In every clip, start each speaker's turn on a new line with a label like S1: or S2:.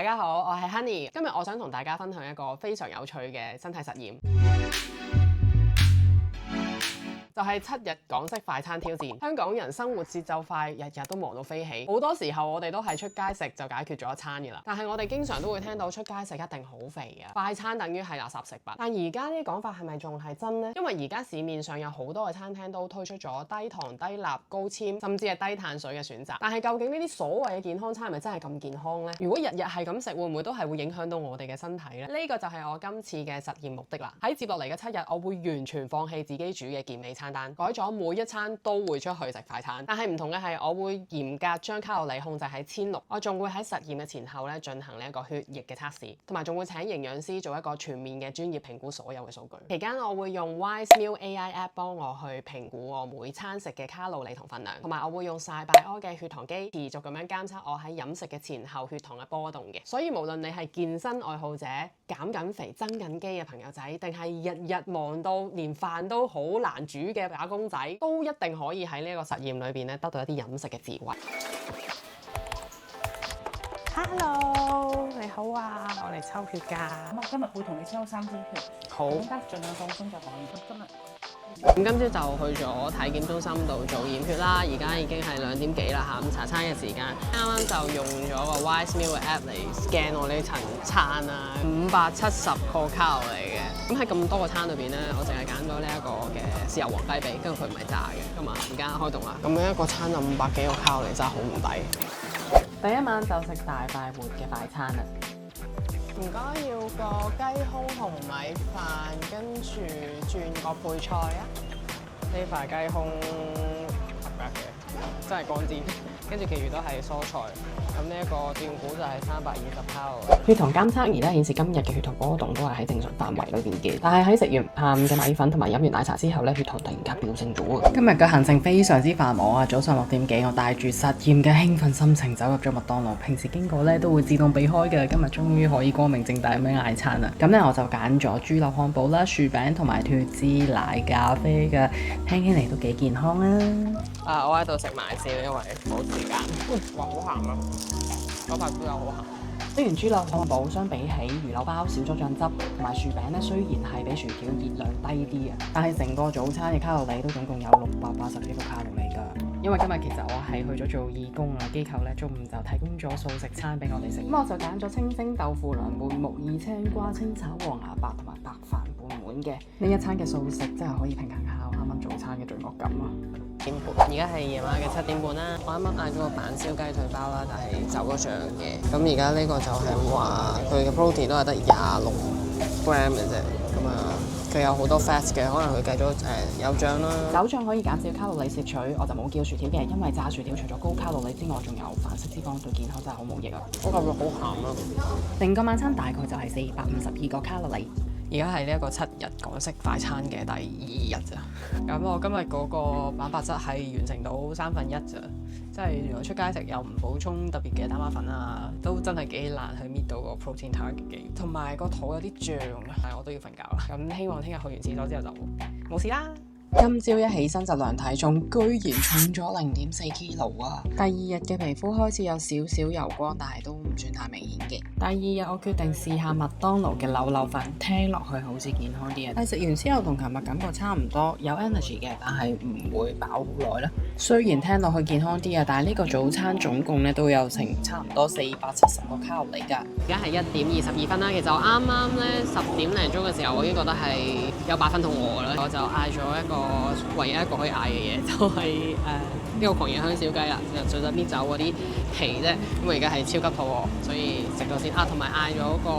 S1: 大家好，我係 Honey，今日我想同大家分享一個非常有趣嘅身體實驗。就係7日港式快餐挑戰。香港人生活節奏快，日日都忙到飛起，好多時候我哋都係出街食就解決咗一餐嘅啦。但係我哋經常都會聽到出街食一定好肥嘅，快餐等於係垃圾食品。但而家呢啲講法係咪仲係真呢？因為而家市面上有好多嘅餐廳都推出咗低糖、低鈉、高纖，甚至係低碳水嘅選擇。但係究竟呢啲所謂嘅健康餐係咪真係咁健康呢？如果日日係咁食，會唔會都係會影響到我哋嘅身體呢？呢個就係我今次嘅實驗目的啦。喺接落嚟嘅7日，我會完全放棄自己煮嘅健美餐單，改咗每一餐都會出去食快餐。但係唔同嘅係，我會嚴格將卡路里控制喺1600。我仲會喺實驗嘅前後咧進行呢一個血液嘅測試，同埋仲會請營養師做一個全面嘅專業評估所有嘅數據。期間我會用 Wise Meal AI App 幫我去評估我每餐食嘅卡路里同分量，同埋我會用晒拜柯嘅血糖機持續咁樣監測我喺飲食嘅前後血糖嘅波動嘅。所以無論你係健身愛好者、減緊肥、增緊肌嘅朋友仔，定係日日忙到連飯都好難煮嘅打工仔，都一定可以喺呢個實驗裏邊咧得到一啲飲食嘅智慧。Hello， 你好啊，我嚟抽血㗎。
S2: 咁我今日會同你抽3支血，
S1: 好。
S2: 咁得盡量放鬆就可以。
S1: 今朝就去咗體檢中心度做驗血啦，而家已經係2點幾啦，下午茶餐嘅時間。啱啱就用咗個 Wise Meal 嘅 app 嚟 scan 我呢層餐啊，570個卡路里嘅。咁喺咁多個餐裏邊咧，我淨係揀咗呢一個嘅豉油黃雞髀，跟住佢唔係炸嘅。咁啊，而家開動啦。咁樣一個餐就500幾個卡路里，真係好唔抵。第一晚就食大快活嘅快餐啦。唔該，要個雞胸同米飯，跟住轉個配菜啊！呢塊雞胸合格嘅，真係乾煎，跟住其餘都係蔬菜。咁呢一個斷估就係320卡路里。血糖監測儀咧顯示今日嘅血糖波動都係喺正常範圍裏邊嘅，但係喺食完下午嘅米粉同埋飲完奶茶之後咧，血糖突然間飆升咗啊！今日嘅行程非常之繁忙啊！早上6點幾，我帶住實驗嘅興奮心情走入咗麥當勞。平時經過咧都會自動避開嘅，今日終於可以光明正大咁樣嗌餐啦！咁咧我就揀咗豬柳漢堡啦、薯餅同埋脫脂奶咖啡嘅，聽起嚟都幾健康啊！我喺度食埋先，因為冇時間。哇，好鹹啊！嗰塊豬柳好鹹。食完豬柳漢堡，相比起魚柳包少咗醬汁，同埋薯餅咧，雖然係比薯條熱量低啲嘅，但係成個早餐嘅卡路里都總共有680幾個卡路里㗎。因為今日其實我係去咗做義工啊，機構咧中午就提供咗素食餐俾我哋食。咁我就揀咗清蒸豆腐涼拌木耳青瓜清炒黃芽白同埋白飯半碗嘅。呢一餐嘅素食真係可以平衡下我啱啱早餐嘅罪惡感啊！而家係夜晚嘅7點半啦，我啱啱嗌咗個板燒雞腿包啦，但係走咗醬嘅。咁而家呢個就係話佢嘅 protein 都係得26 gram 嘅啫。咁啊，佢有好多 fat 嘅，可能佢計咗有醬啦。走醬可以減少卡路里攝取，我就冇叫薯條嘅，因為炸薯條除咗高卡路里之外，仲有反式脂肪，對健康真係好冇益啊！我感覺好鹹啊！成個晚餐大概就係452個卡路里。而家係呢一個7日港式快餐嘅第2日咋，咁我今日嗰個蛋白質係完成到1/3咋，即係如果出街食又唔補充特別嘅蛋白粉啊，都真係幾難去搣到個 protein target 嘅，同埋個肚有啲脹啊，但係我都要瞓覺啦，咁希望聽日去完廁所之後就冇事啦。今朝一起身就量體重，居然重咗0.4 kg啊！第2日嘅皮膚開始有少少油光，但係都唔算太明顯嘅。第2日我決定試下麥當勞嘅柳柳飯，聽落去好似健康啲啊！但係食完之後同琴日感覺差唔多，有 energy 嘅，但係唔會飽好耐啦。雖然聽落去健康啲啊，但係呢個早餐總共咧都有成差唔多470個卡路里㗎。而家係1點22分啦，其實我啱啱咧10點零鐘嘅時候，我已經覺得係有8分肚餓啦，我就嗌咗一個唯一一個可以嗌嘅嘢，就係呢個狂野香小雞啦，就最緊搣走嗰啲皮啫。咁我而家係超級肚餓，所以食咗先啊，同埋嗌咗個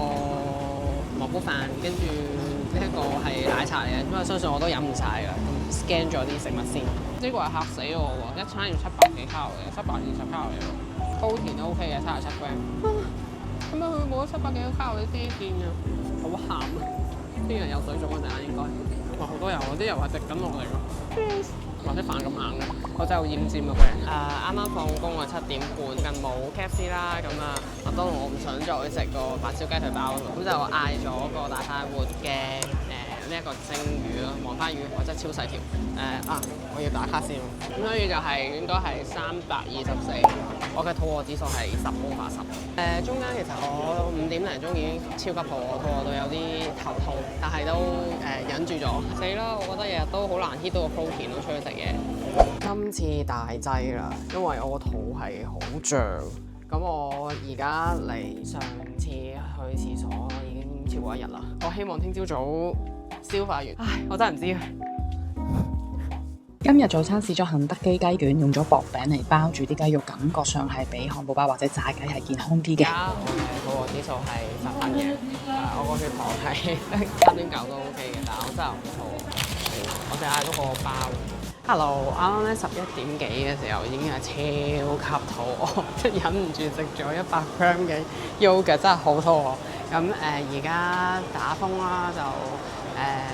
S1: 蘑菇飯，跟住呢一個係奶茶嚟嘅，因為相信我都飲唔晒㗎。咁 scan 咗啲食物先，呢個係嚇死我喎！一餐要700幾卡路里，720卡路里喎，高甜都 OK 嘅，37 gram。咁樣佢冇咗700幾個卡路里黐線啊，好鹹啊！啲人有水腫嗰陣應該。哇！好多油，啲油係滴緊落嚟㗎，或者飯咁硬嘅，我真係好厭尖啊個人。啱啱放工啊，7點半，近冇 KFC 啦，咁啊麥當勞我唔想再食個白燒雞腿包，咁就嗌咗個大快活嘅呢一個蒸魚咯，黃花魚，我真係超細條。我要打卡先，咁所以就應該係324。我嘅肚餓指數係10/10。中間其實我5點零鐘已經超級肚餓到有啲頭痛，但係都忍住咗。死啦！我覺得日日都好難 hit 到個 protein 咯，出去食嘢。今次大劑啦，因為我個肚係好脹。咁我而家嚟上次去廁所已經超過1日啦。我希望聽朝早消化完。唉，我真係唔知。
S2: 今日早餐試咗肯德基雞卷，用咗薄餅嚟包住啲雞肉，感覺上係比漢堡包或者炸雞係健康啲嘅。
S1: 而家我嘅肚餓指數係10分嘅，我個血糖係3.9都 OK 嘅，但係我真係唔肚餓。我淨係嗌咗個包。Hello，啱啱咧11點幾嘅時候已經係超級肚餓，即係忍唔住食咗100 gram 嘅 yogurt，真係好肚餓。咁而家打風啦，就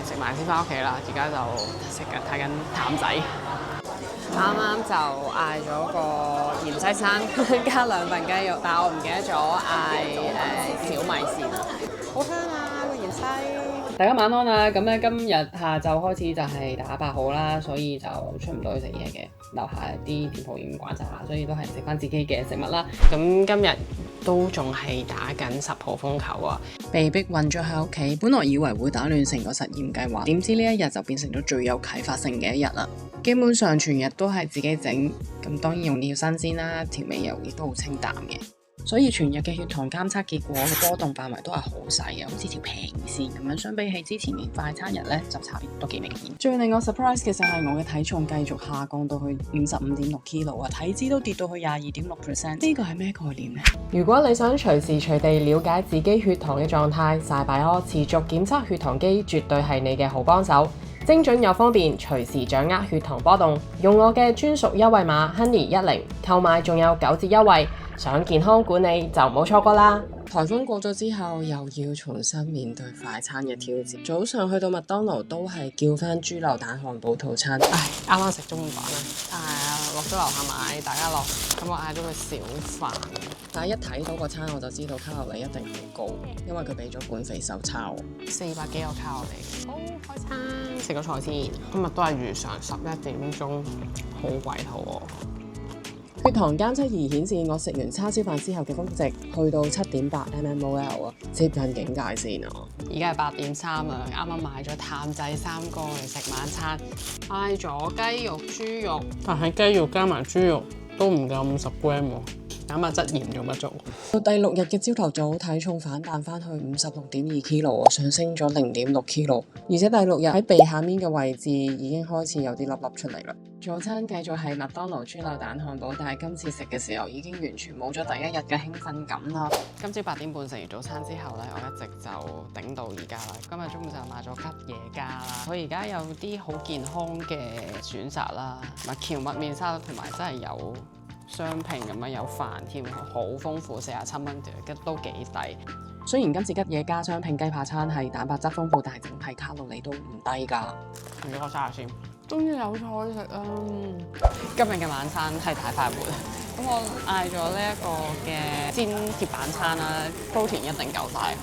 S1: 食埋先翻屋企啦。而家就睇緊淡仔。啱啱就嗌咗個芫茜山加2份雞肉，但係我唔記得咗嗌小米線啊，好香啊個芫茜！大家晚安啦，咁咧今日下晝開始就係打8號啦，所以就出唔到去食嘢嘅，樓下啲店鋪已經關晒啦，所以都係食翻自己嘅食物啦。咁今日都仲係打緊10號風球啊，被逼韞咗喺屋企。本來以為會打亂成個實驗計劃，點知呢一日就變成咗最有啟發性嘅一日啦。基本上全日都係自己整，咁當然用料新鮮啦，調味油亦都好清淡嘅。所以全日嘅血糖監測結果嘅波動範圍都係好細嘅，好似條平線咁樣。相比起之前嘅快餐日咧，就差別都幾明顯。最令我 surprise 嘅就係我嘅體重繼續下降到去55.6 kg啊，體脂都跌到去22.6%。呢個係咩概念呢？如果你想隨時隨地了解自己血糖嘅狀態，Cybio持續檢測血糖機絕對係你嘅好幫手。精準又方便，隨時掌握血糖波動。用我嘅專屬優惠碼 Honey10，購買仲有9折優惠。想健康管理就唔好錯過啦！颱風過咗之後，又要重新面對快餐嘅挑戰。早上去到麥當勞都係叫翻豬柳蛋漢堡套餐。唉，啱啱食中午飯啦，落咗樓下買大家樂，咁我嗌咗個小飯。但係一睇到個餐我就知道卡路里一定好高，因為佢俾咗管肥瘦抄400幾個卡路里。好開餐，食個菜先。今日都係如常11點鐘，好鬼肚餓。血糖監測儀顯示我食完叉燒飯之後嘅峰值去到7.8 mmol 啊，接近警戒線啊！而家係8點3啦，啱啱買咗淡仔3個嚟食晚餐，嗌咗雞肉、豬肉，但係雞肉加埋豬肉都唔夠50 gram 喎。蛋白質嚴重不足。到第6日嘅朝頭早，體重反彈翻去56.2 kg，上升咗0.6 kg，而且第6日喺鼻下面嘅位置已經開始有啲粒粒出嚟啦。早餐繼續係麥當勞豬柳蛋漢堡，但係今次食嘅時候已經完全冇咗第1日嘅興奮感啦。今朝8點半食完早餐之後咧，我一直就頂到而家啦。今日中午就買咗吉野家啦，佢而家有啲好健康嘅選擇啦，蕎麥麵沙律同埋真係有雙拼咁樣有飯添，好豐富，47蚊都幾抵。雖然今次吉野家雙拼雞扒餐係蛋白質豐富，但係整體卡路里都唔低㗎。唔該，我沙律先。終於有菜食啊！今日嘅晚餐係大快活。咁我嗌咗呢一個嘅煎鐵板餐啦，protein 一定夠晒。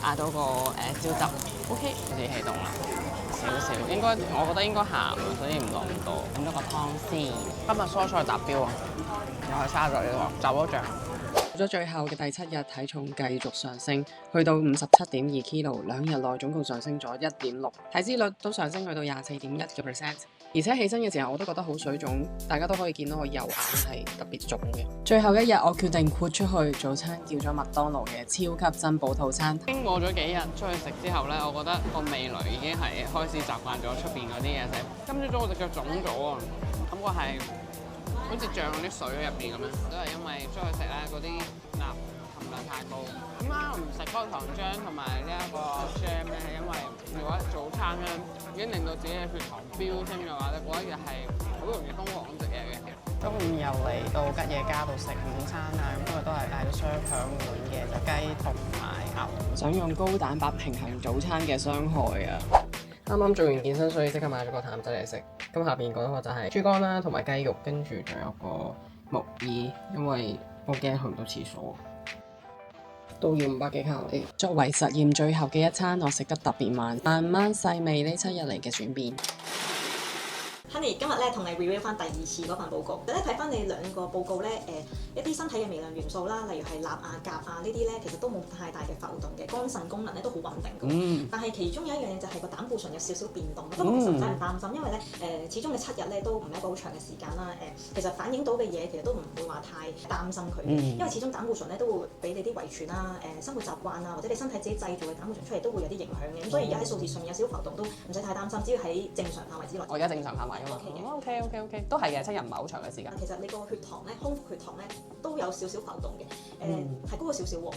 S1: 嗌到個椒汁 ，OK， 好似起凍啦。少少，我覺得應該鹹，所以唔落咁多。飲咗個湯先。今日蔬菜達標啊！又係沙律呢個，就咗醬。到咗最後嘅第7日，體重繼續上升，去到57.2 kg，2日內總共上升咗1.6，體脂率都上升去到24.1%。而且起身嘅時候我都覺得好水腫，大家都可以見到我右眼係特別腫嘅。最後一日我決定豁出去，早餐叫咗麥當勞嘅超級珍寶套餐。經過咗幾日出去食之後呢，我覺得個味蕾已經係開始習慣咗出邊嗰啲嘢食。今朝早我隻腳腫咗啊，感覺係好似醬嗰啲水喺入邊咁樣，都係因為出去食咧嗰啲鈉含量太高。點解我唔食嗰個糖漿同埋呢一個 jam 咧？係因為如果早餐咧已經令到自己嘅血糖飆升嘅話咧，嗰一日係好容易瘋狂咁食嘢嘅。中午又嚟到吉野家度食午餐啊，咁今日都係嗌咗雙響碗嘅，就雞同埋牛。想用高蛋白平衡早餐嘅傷害啊！啱啱做完健身，所以即刻買咗個淡仔嚟食。咁下邊講嘅就係豬肝啦，同埋雞肉，跟住仲有個木耳，因為我驚去唔到廁所。都要500幾卡路里。
S2: 作為實驗最後嘅一餐，我食得特別慢，慢慢細味呢7日嚟嘅轉變。
S3: Honey，今日咧同你 review 翻第2次嗰份報告。咧睇翻你兩個報告咧，一啲身體嘅微量元素啦，例如係鈉啊、鉀啊呢啲咧，其實都冇太大嘅浮動嘅，肝腎功能咧都好穩定嘅。但係其中有一樣嘢就係個膽固醇有少少變動。不過其實唔使唔擔心，因為咧始終你7日咧都唔係一個好長嘅時間啦。其實反映到嘅嘢其實都唔會話太擔心佢，因為始終膽固醇咧都會俾你啲遺傳啦、生活習慣啊，或者你身體自己製造嘅膽固醇出嚟都會有啲影響嘅。咁所以而家喺數字上面有少少浮動都唔使太擔心，只要喺正常範圍之內。
S1: 我而家正常範圍㗎嘛。OK，都係嘅，7日唔係好長嘅時間。
S3: 其實你個血糖咧，空腹血糖咧都有少少浮動嘅，係高咗少少喎。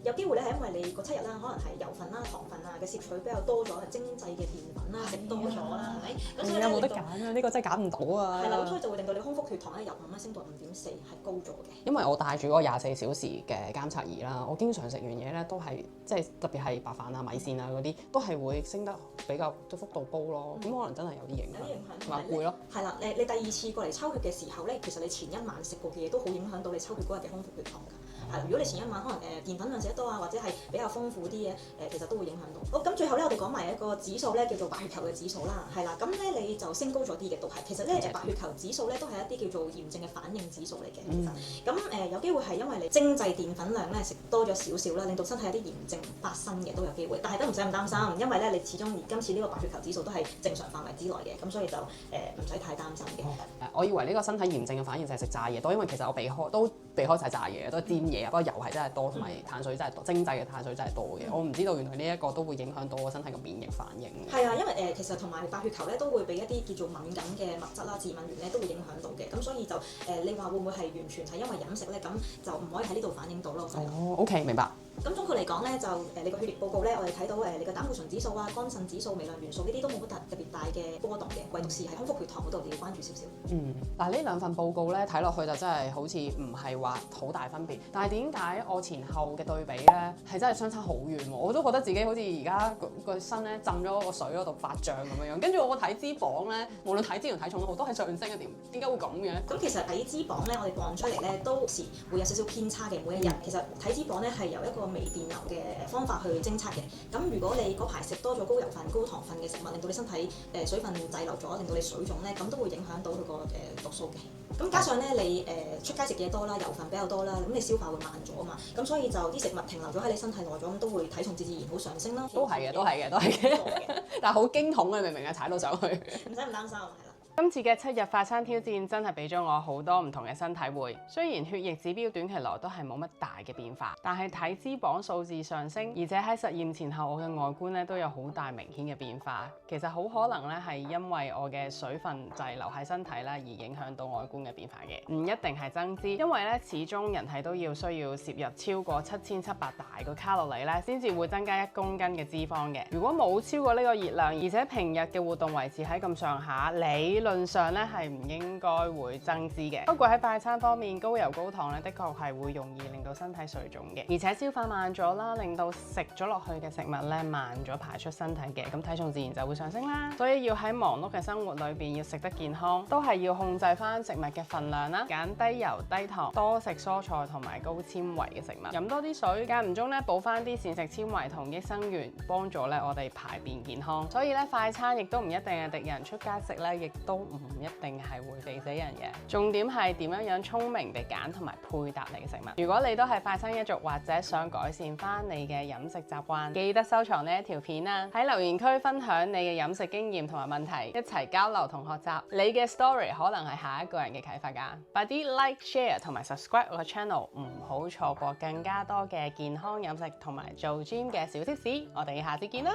S3: 有機會咧係因為你個7日啦，可能係油分啦、糖分啊嘅攝取比較多咗，精製嘅澱粉啦食多咗啦，係咪？咁所以
S1: 有冇得揀啊？呢個真係揀唔到啊！
S3: 係啦，咁所以就會令到你空腹血糖咧由5升到5.4，係高咗嘅。
S1: 因為我帶住嗰個24小時嘅監測儀啦，我經常食完嘢咧都係即係特別係白飯啊、米線啊嗰啲，都係會升得比較幅度高咯。咁可能真係有啲影響，同埋攰咯。
S3: 係啦，你第2次過嚟抽血嘅時候咧，其實你前一晚食過嘅嘢都好影響到你抽血嗰日嘅空腹血糖㗎。係，如果你前一晚可能澱粉量食得多啊，或者係比較豐富啲嘅，其實都會影響到。好，咁最後咧，我哋講埋一個指數咧，叫做白血球嘅指數啦，係啦，咁咧你就升高咗啲嘅都係。其實咧白血球指數咧都係一啲叫做炎症嘅反應指數嚟嘅，其實。咁有機會係因為你精製澱粉量咧食多咗少少啦，令到身體有啲炎症發生嘅都有機會。但係都唔使咁擔心，因為咧你始終今次呢個白血球指數都係正常範圍之內嘅，咁所以就唔使太擔心嘅。
S1: 我以為呢個身體炎症嘅反應就係食炸嘢多，因為其實我避開晒炸嘢，都係煎嘢，不過油係真係多，同埋碳水真係多，精製嘅碳水真係多嘅。我唔知道原來呢一個都會影響到我身體嘅免疫反應。
S3: 係啊，因為其實同埋白血球咧都會俾一啲叫做敏感嘅物質啦、致敏原咧都會影響到嘅。咁所以就你話會唔會係完全係因為飲食咧？咁就唔可以喺呢度反映到咯。
S1: 哦，OK，明白。
S3: 咁總括嚟講咧，就你個血液報告咧，我哋睇到你個膽固醇指數啊、肝腎指數、微量元素呢啲都冇乜特別大嘅波動嘅，唯獨是係空腹血糖嗰度你要關注少少。
S1: 嗱呢兩份報告咧睇落去就真係好似唔係話好大分別，但係點解我前後嘅對比咧係真係相差好遠喎？我都覺得自己好似而家個身咧浸咗個水嗰度發脹咁樣，跟住我個體脂肪咧，無論體脂同體重都好，都係上升嘅。點解會咁嘅？
S3: 咁其實體脂肪咧，我哋磅出嚟咧都時會有少少偏差嘅每一日。其實體脂肪咧係由一個微電流嘅方法去偵測嘅。咁如果你嗰排食多咗高油分、高糖分嘅食物，令到你身體水分滯留咗，令到你水腫咧，咁都會影響到佢個毒素嘅。咁加上咧你出街食嘢多啦，油分比較多啦，咁你消化會慢咗啊嘛。咁所以就啲食物停留咗喺你身體耐咗，咁都會體重自然好上升啦。
S1: 都係嘅，但係好驚恐嘅，明唔明啊？踩到上去，
S3: 唔使唔擔心。
S1: 今次嘅7日快餐挑戰真係俾咗我好多唔同嘅新體會。雖然血液指標短期內都係冇乜大嘅變化，但係體脂肪數字上升，而且喺實驗前後我嘅外觀咧都有好大明顯嘅變化。其實好可能咧係因為我嘅水分滯留喺身體啦，而影響到外觀嘅變化嘅，唔一定係增脂，因為咧始終人體都要需要攝入超過7700大個卡路里咧，先至會增加1公斤嘅脂肪嘅。如果冇超過呢個熱量，而且平日嘅活動維持喺咁上下，理論上咧係唔應該會增脂嘅。不過喺快餐方面，高油高糖咧的確係會容易令到身體水腫嘅，而且消化慢咗啦，令到食咗落去嘅食物咧慢咗排出身體嘅，咁體重自然就會上升啦。所以要喺忙碌嘅生活裏邊要食得健康，都係要控制翻食物嘅份量啦，揀低油低糖，多食蔬菜同埋高纖維嘅食物，飲多啲水，間唔中咧補翻啲膳食纖維同益生元，幫助咧我哋排便健康。所以咧快餐亦都唔一定係敵人，出街食咧亦都唔一定係會肥死人嘅。重點係點樣聰明地揀同埋配搭你嘅食物。如果你都係快餐一族，或者想改善翻你嘅飲食習慣，記得收藏呢一條片啊！喺留言區分享你嘅飲食經驗同埋問題，一齊交流同學習。你嘅 story 可能係下一個人嘅啟發㗎。快啲 like、share 同埋 subscribe 我個 channel， 唔好錯過更加多嘅健康飲食同埋做 gym 嘅小貼士。我哋下次見啦！